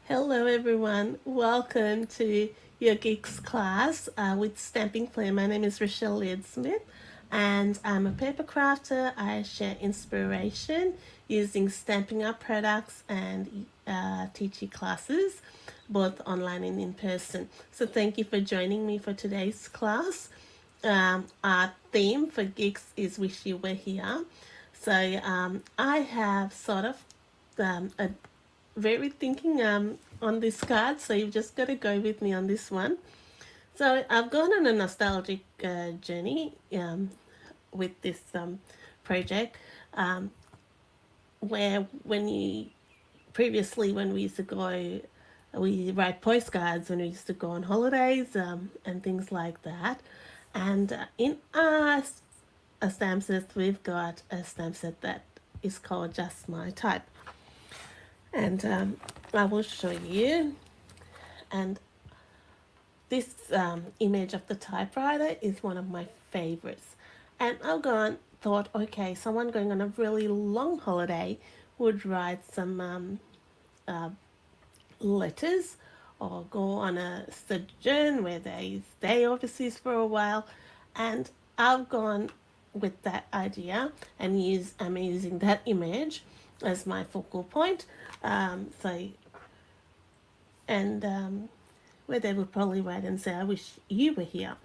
Hello everyone, welcome to your Geeks class with Stamping Play. My name is Rochelle Laird Smith and I'm a paper crafter. I share inspiration using Stamping Up products and teach you classes, both online and in person. So thank you for joining me for today's class. Our theme for Geeks is Wish You Were Here. So I have sort of a very thinking on this card, so you've just got to go with me on this one. So I've gone on a nostalgic journey with this project, where when you previously when we used to go, we write postcards when we used to go on holidays and things like that. And in our stamp set, we've got a stamp set that is called Just My Type. And I will show you. And this image of the typewriter is one of my favorites. And I've gone, thought, okay, someone going on a really long holiday would write some letters or go on a sojourn where they stay overseas for a while. And I've gone with that idea and I'm using that image as my focal point. So, and where they would probably write and say, I wish you were here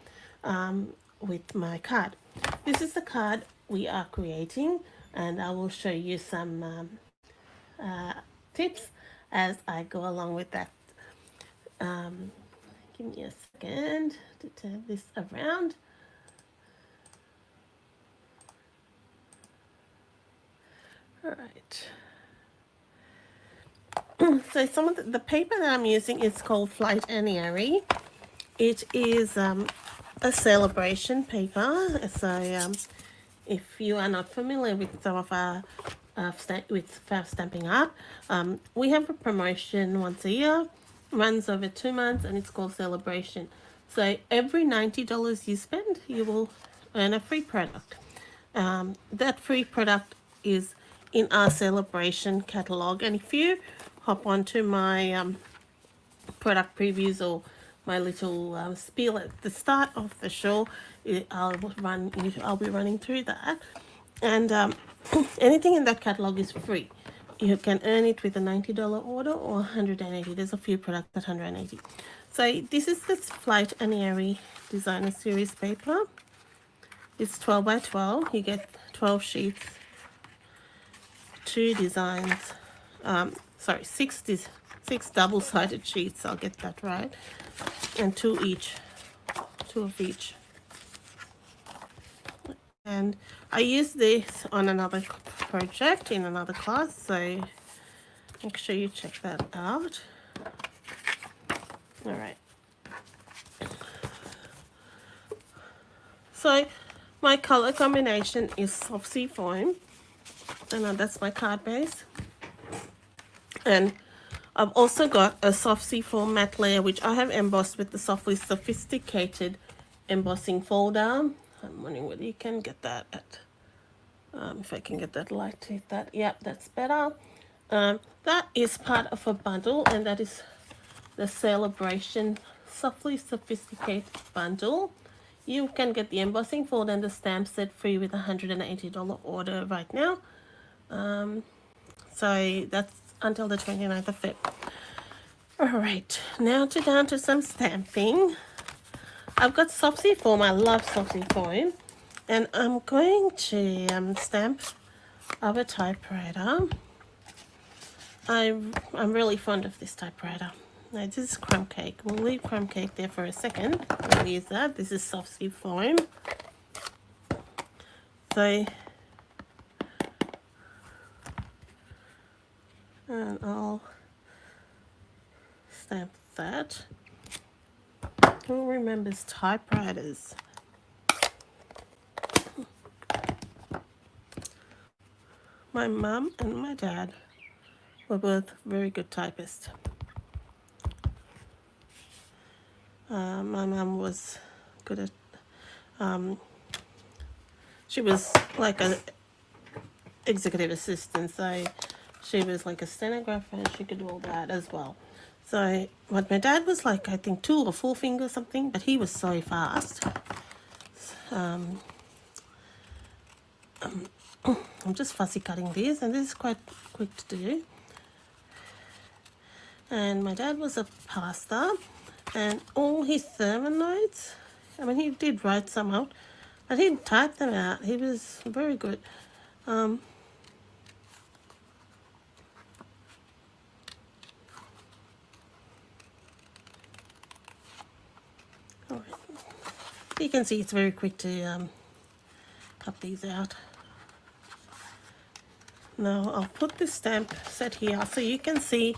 with my card. This is the card we are creating, and I will show you some tips as I go along with that. Give me a second to turn this around. All right. So some of the paper that I'm using is called Flight and Airy. It is a celebration paper. So if you are not familiar with some of our Stamping Up, we have a promotion once a year, runs over 2 months, and it's called Celebration. So every $90 you spend, you will earn a free product. That free product is in our celebration catalog, and if you hop onto my product previews or my little spiel at the start of the show, I'll be running through that, and anything in that catalog is free. You can earn it with a $90 order or $180. There's a few products at $180. So this is this Flight and Airy Designer Series paper. It's 12 by 12. You get 12 sheets, 2 designs, six double-sided sheets, I'll get that right, and 2 of each. And I use this on another project in another class, so make sure you check that out. All right. So my color combination is soft sea foam, and that's my card base. And I've also got a soft sea foam matte layer, which I have embossed with the Softly Sophisticated embossing folder. I'm wondering whether you can get that at, if I can get that light to hit that. Yep, that's better. That is part of a bundle, and that is the Celebration Softly Sophisticated bundle. You can get the embossing folder and the stamp set free with a $180 order right now. So that's until the 29th of Feb. All right, now down to some stamping. I've got soft sea foam. I love soft sea foam, and I'm going to stamp our typewriter. I'm really fond of this typewriter. Now this is crumb cake. We'll leave crumb cake there for a second. We'll use that. This is soft sea foam. So, and I'll stamp that. Who remembers typewriters? My mum and my dad were both very good typists. My mum was good at, she was like a executive assistant, so she was like a stenographer and she could do all that as well. So what my dad was like, I think 2 or 4 fingers something, but he was so fast. I'm just fussy cutting these, and this is quite quick to do. And my dad was a pastor, and all his sermon notes, I mean, he did write some out, but he'd type them out. He was very good. All right. You can see it's very quick to cut these out. Now I'll put this stamp set here so you can see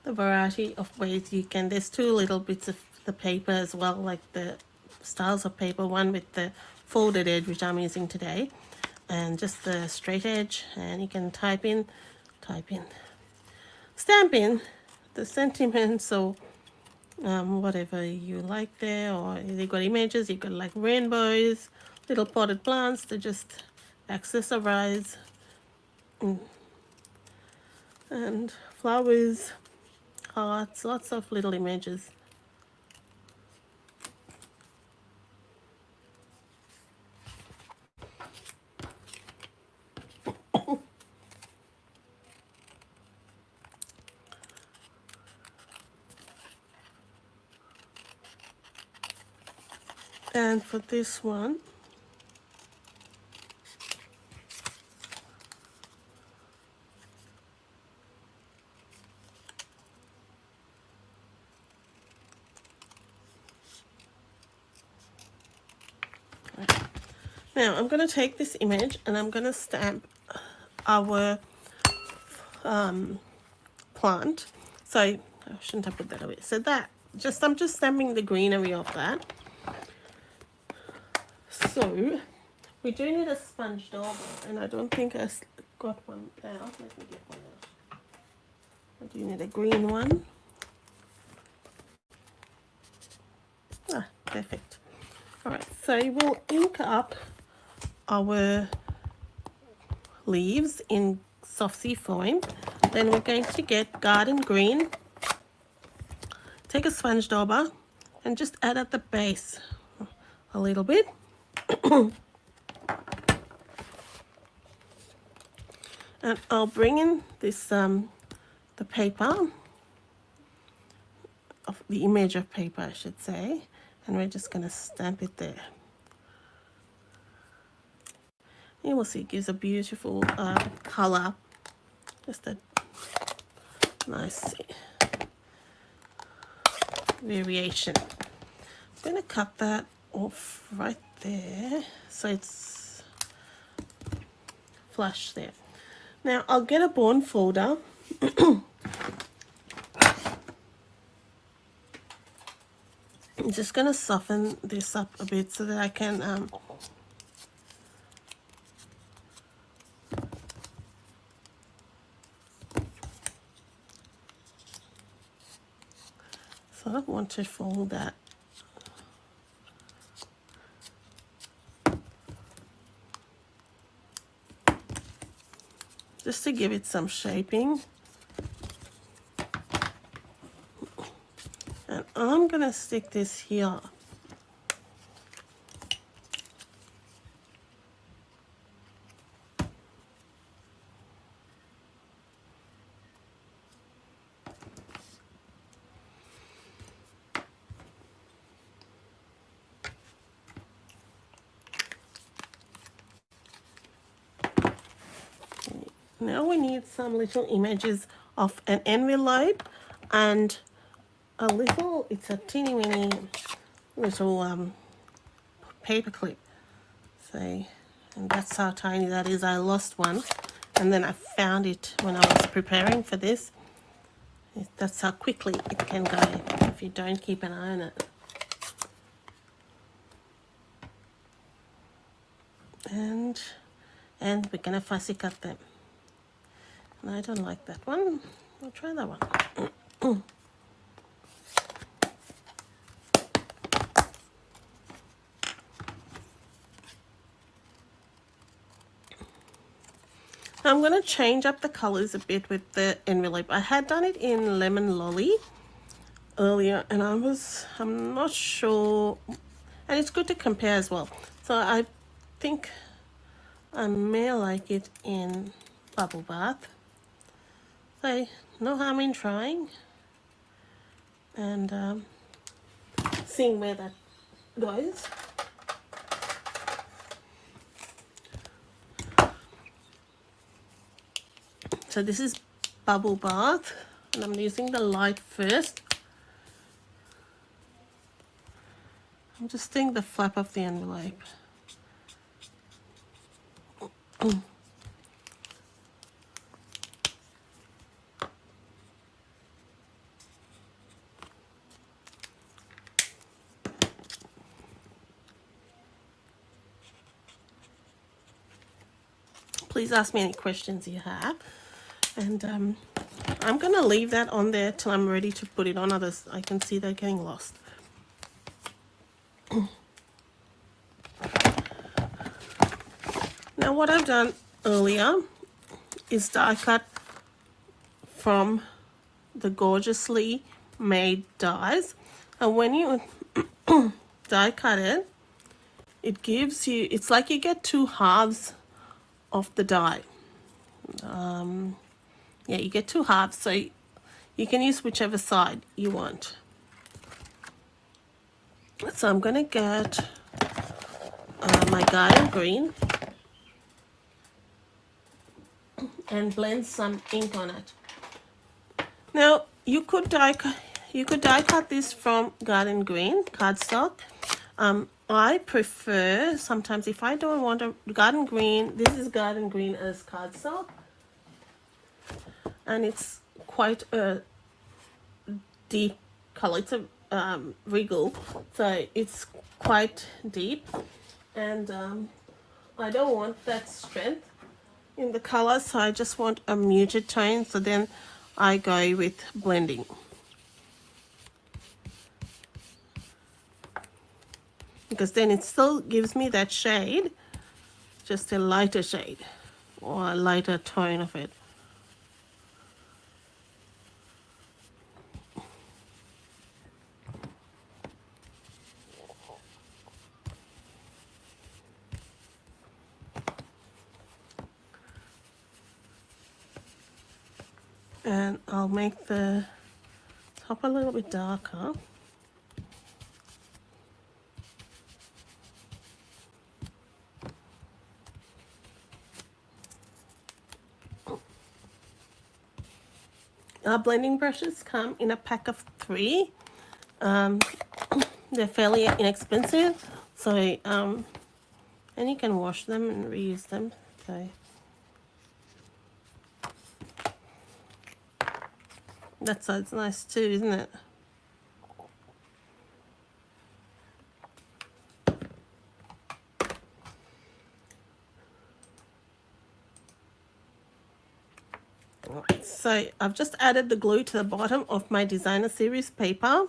the variety of ways you can. There's 2 little bits of the paper as well, like the styles of paper, one with the folded edge, which I'm using today, and just the straight edge, and you can type in, stamp in the sentiments or whatever you like there, or you've got images, you've got like rainbows, little potted plants to just accessorize, and flowers, hearts, lots of little images. And for this one, now I'm going to take this image and I'm going to stamp our plant. So I shouldn't have put that away. So that I'm just stamping the greenery of that. So we do need a sponge dauber, and I don't think I got one out. Let me get one out. I do need a green one. Ah, perfect. All right, so we'll ink up our leaves in soft sea foam. Then we're going to get garden green. Take a sponge dauber and just add at the base a little bit. And I'll bring in this the paper, of the image of paper, I should say, and we're just going to stamp it there. You will see it gives a beautiful color, just a nice variation. I'm going to cut that off right there so it's flush there. Now I'll get a bond folder. I'm just going to soften this up a bit so that I can so I don't want to fold that. Just to give it some shaping. And I'm going to stick this here. Now we need some little images of an envelope and a little, it's a teeny weeny little paper clip. So, and that's how tiny that is. I lost one and then I found it when I was preparing for this. That's how quickly it can go if you don't keep an eye on it. And we're gonna fussy cut them. And I don't like that one. I'll try that one. I'm going to change up the colors a bit with the envelope. I had done it in Lemon Lolly, earlier, and I'm not sure, and it's good to compare as well. So I think I may like it in bubble bath. So no harm in trying and seeing where that goes. So this is bubble bath, and I'm using the light first. I'm just doing the flap of the envelope. Please ask me any questions you have, and I'm gonna leave that on there till I'm ready to put it on. Others, I can see they're getting lost. Now what I've done earlier is die cut from the gorgeously made dies, and when you die cut it, it gives you, it's like you get two halves of the die. Yeah, you get two halves, so you can use whichever side you want. So I'm gonna get my garden green and blend some ink on it. Now you could die cut this from garden green cardstock. I prefer sometimes, if I don't want a garden green, this is garden green as cardstock, and it's quite a deep color. It's a regal, so it's quite deep, and I don't want that strength in the color, so I just want a muted tone. So then I go with blending. Because then it still gives me that shade, just a lighter shade or a lighter tone of it. And I'll make the top a little bit darker. Our blending brushes come in a pack of 3. They're fairly inexpensive, so and you can wash them and reuse them. So that side's nice too, isn't it? Alright, so I've just added the glue to the bottom of my designer series paper,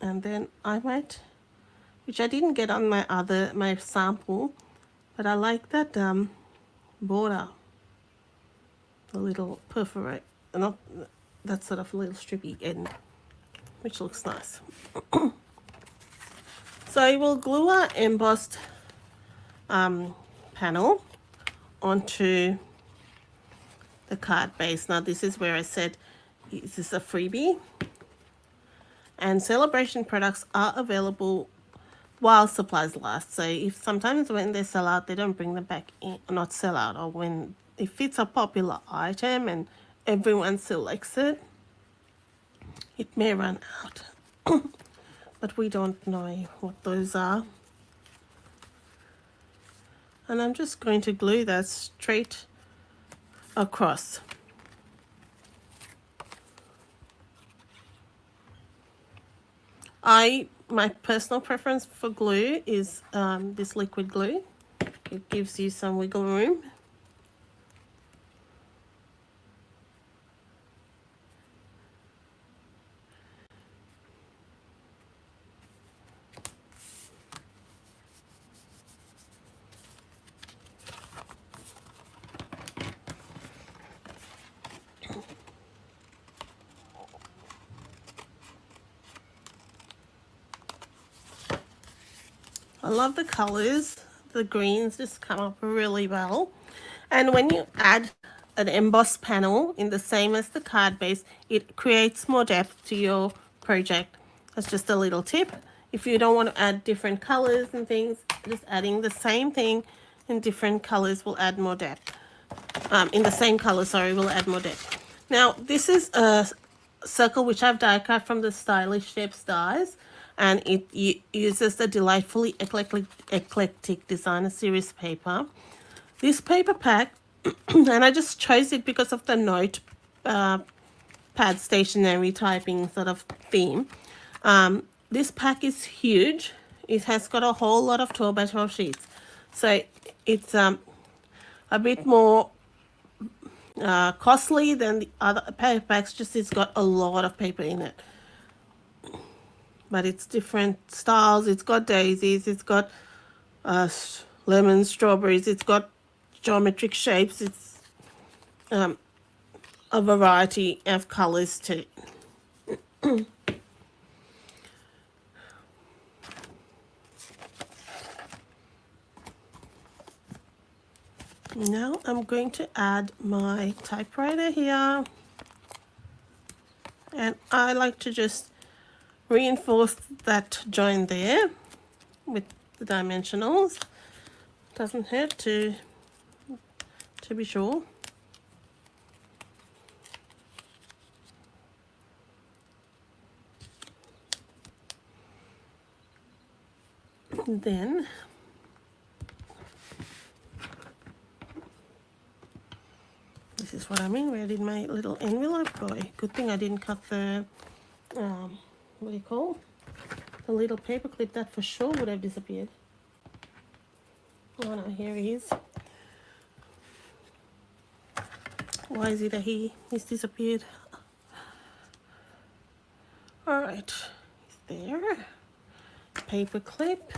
and then I might, which I didn't get on my sample, but I like that border, the little perforate, not that sort of little strippy end, which looks nice. So we'll glue our embossed panel onto the card base. Now this is where I said this is a freebie, and Celebration products are available while supplies last. So if sometimes when they sell out, they don't bring them back in, not sell out, or when if it's a popular item and everyone selects it, it may run out. But we don't know what those are. And I'm just going to glue that straight across. My personal preference for glue is this liquid glue. It gives you some wiggle room. I love the colors. The greens just come up really well. And when you add an embossed panel in the same as the card base, it creates more depth to your project. That's just a little tip. If you don't want to add different colors and things, just adding the same thing in different colors will add more depth. In the same color, sorry, will add more depth. Now, this is a circle which I've die cut from the Stylish Shapes dies, and it uses the Delightfully Eclectic Designer Series paper. This paper pack, and I just chose it because of the note pad stationery typing sort of theme. This pack is huge. It has got a whole lot of 12 by 12 sheets. So it's a bit more costly than the other paper packs, just it's got a lot of paper in it. But it's different styles. It's got daisies, it's got lemons, strawberries, it's got geometric shapes, it's a variety of colors too. Now I'm going to add my typewriter here, and I like to just reinforce that joint there with the dimensionals. Doesn't hurt to be sure. And then this is what I mean. Where did my little envelope go? Good thing I didn't cut the what do you call the little paper clip. That for sure would have disappeared. Oh no, here he is. Why is it that he's disappeared? All right, he's there. Paper clip.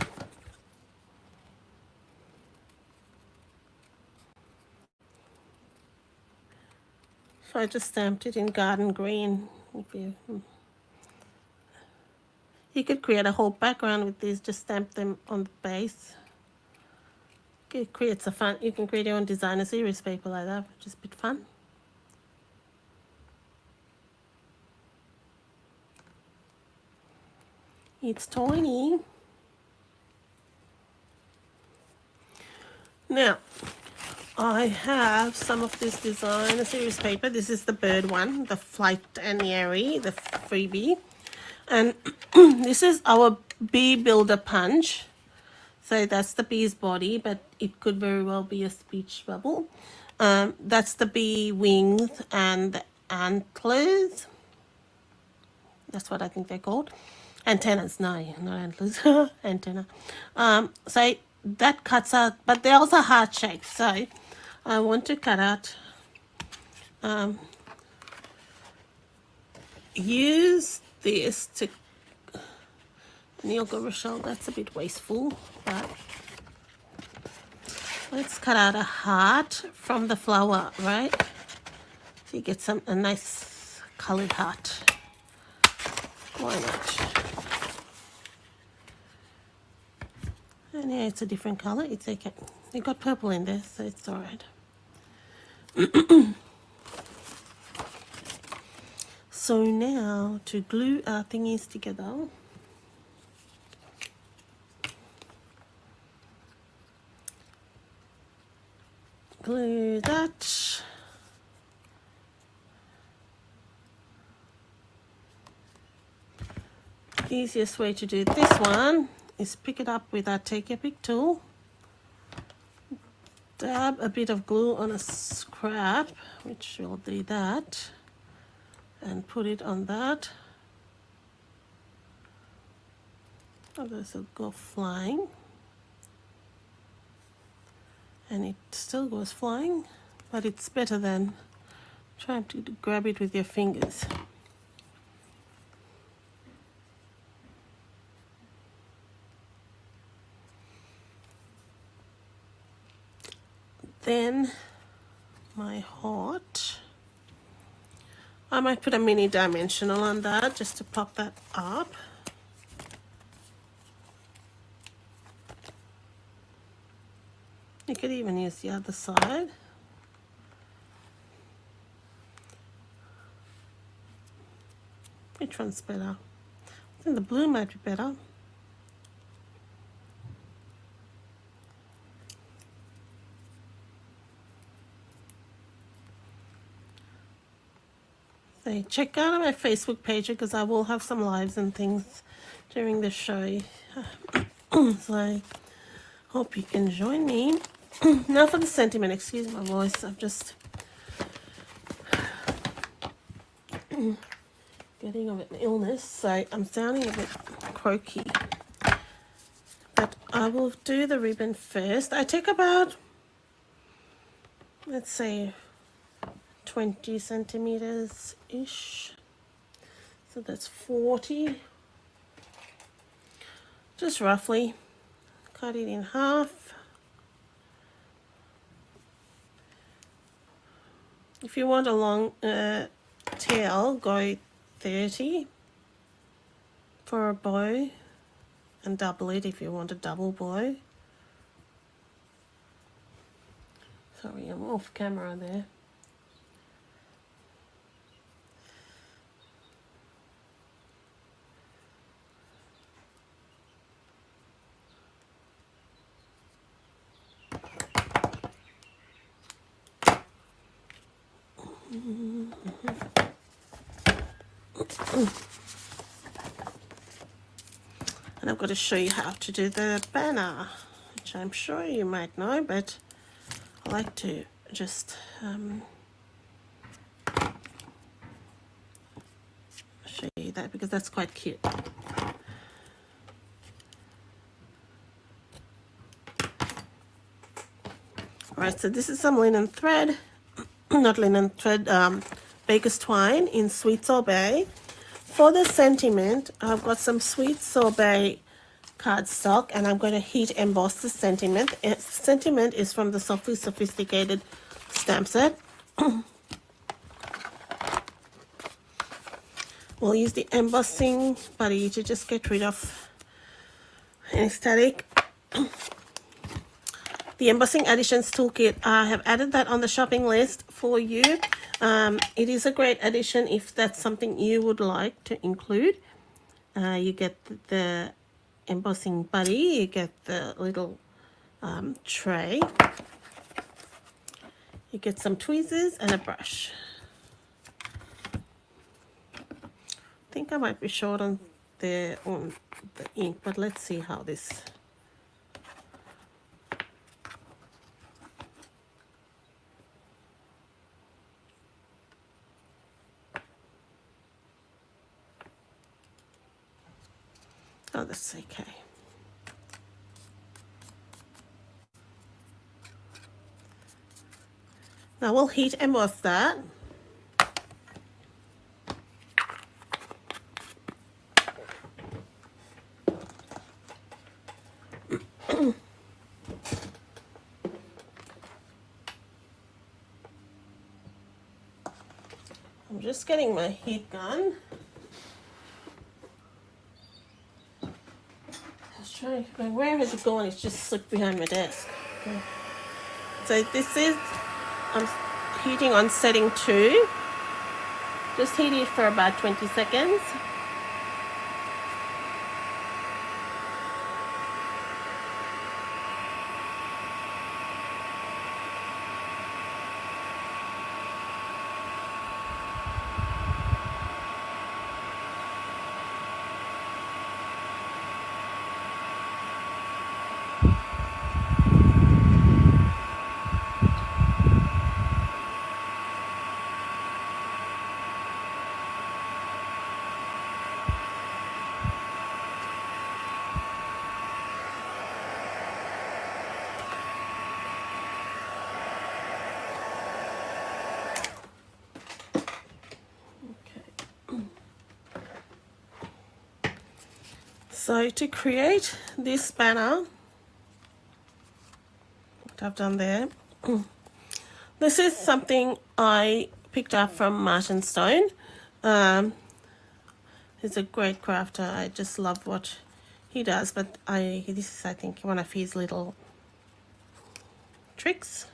So I just stamped it in garden green. If you could create a whole background with these, just stamp them on the base. It creates a fun, you can create your own designer series paper like that, which is a bit fun. It's tiny. Now, I have some of this designer series paper. This is the bird one, the Flight and Airy, the freebie. And this is our bee builder punch. So that's the bee's body, but it could very well be a speech bubble. That's the bee wings and the antlers. That's what I think they're called. Antennas, no, not antlers, antenna. So that cuts out, but they're also heart shaped. So I want to cut out, use this to, and you'll go, Rochelle, that's a bit wasteful, but let's cut out a heart from the flower, right? So you get a nice colored heart. Why not? And yeah, it's a different color. It's okay. It got purple in there, so it's all right. So now to glue our thingies together. Glue that. Easiest way to do this one is pick it up with our Take Your Pick tool. Dab a bit of glue on a scrap, which will do that, and put it on that. Others will go flying. And it still goes flying, but it's better than trying to grab it with your fingers. Then my heart, I might put a mini dimensional on that just to pop that up. You could even use the other side. Which one's better? I think the blue might be better. So check out my Facebook page because I will have some lives and things during the show. So I hope you can join me. Now for the sentiment. Excuse my voice. I'm just getting of an illness, so I'm sounding a bit croaky. But I will do the ribbon first. I take about, let's say, 20 centimeters ish. So that's 40. Just roughly cut it in half. If you want a long tail, go 30 for a bow and double it if you want a double bow. Sorry, I'm off camera there. And I've got to show you how to do the banner, which I'm sure you might know, but I like to just show you that because that's quite cute. Alright, so this is some linen thread, not linen thread, baker's twine in sweet sorbet. For the sentiment, I've got some sweet sorbet cardstock and I'm going to heat emboss the sentiment. Sentiment is from the Softly Sophisticated stamp set. We'll use the embossing buddy to just get rid of any static. The Embossing Additions Toolkit, I have added that on the shopping list for you. It is a great addition if that's something you would like to include. You get the embossing buddy, you get the little tray, you get some tweezers and a brush. I think I might be short on the ink, but let's see how this. Oh, that's okay. Now we'll heat emboss that. I'm just getting my heat gun. Where has it gone? It's just slipped behind my desk. Okay. So this is, I'm heating on setting 2. Just heat it for about 20 seconds. So to create this banner, what I've done there, this is something I picked up from Martin Stone. He's a great crafter. I just love what he does, but this is, I think, one of his little tricks.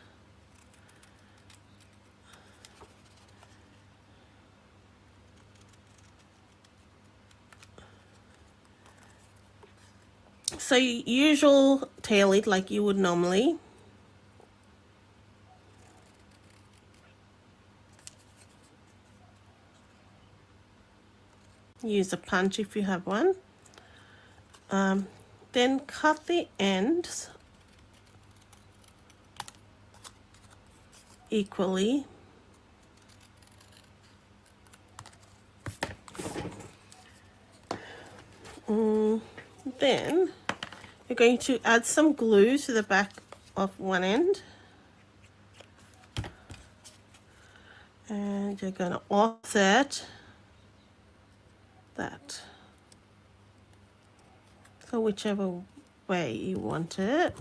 So usual tail it like you would normally. Use a punch if you have one. Then cut the ends equally. Then you're going to add some glue to the back of one end. And you're going to offset that. So whichever way you want it.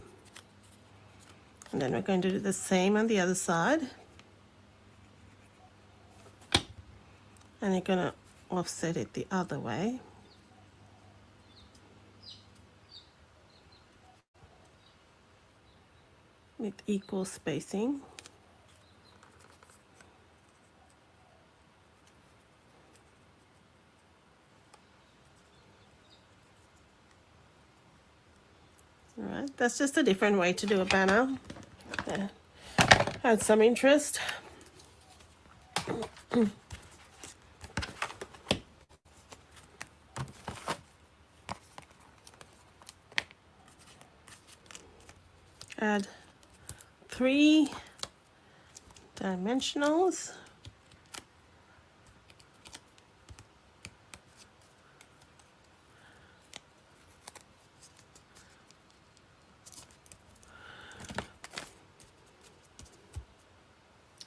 And then we're going to do the same on the other side. And you're going to offset it the other way. With equal spacing. All right, that's just a different way to do a banner. Had some interest. Add 3 dimensionals.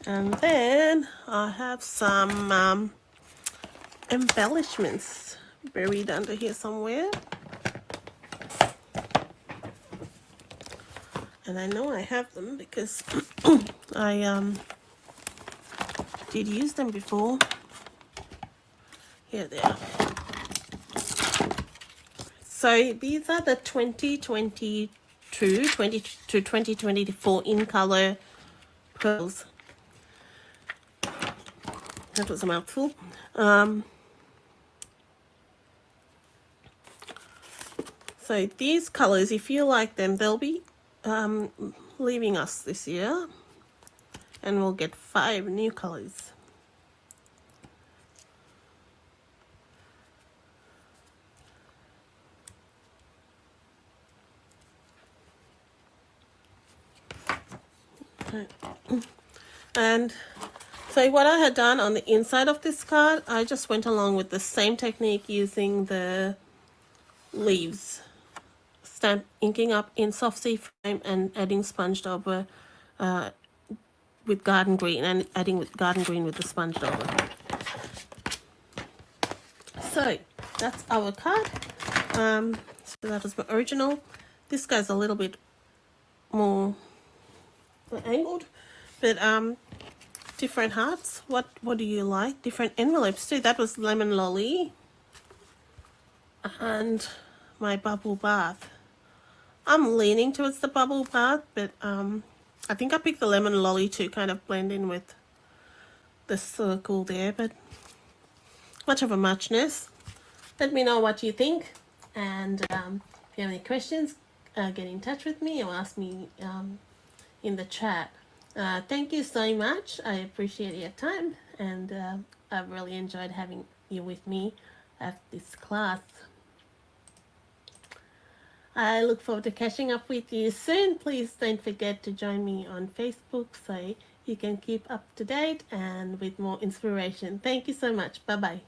And then I have some embellishments buried under here somewhere. And I know I have them because I did use them before. Here they are. So these are the 2022 to 2024 in color pearls. That was a mouthful. So these colors, if you like them, they'll be leaving us this year, and we'll get 5 new colors. And so what I had done on the inside of this card, I just went along with the same technique using the leaves. Inking up in soft sea frame and adding sponged over with garden green, and adding with garden green with the sponged over. So that's our card. So that was my original. This guy's a little bit more angled, but different hearts. What do you like? Different envelopes too. That was lemon lolly and my bubble bath. I'm leaning towards the bubble bath, but I think I picked the lemon lolly to kind of blend in with the circle there, but much of a muchness. Let me know what you think, and if you have any questions, get in touch with me or ask me in the chat. Thank you so much. I appreciate your time, and I've really enjoyed having you with me at this class. I look forward to catching up with you soon. Please don't forget to join me on Facebook so you can keep up to date and with more inspiration. Thank you so much. Bye-bye.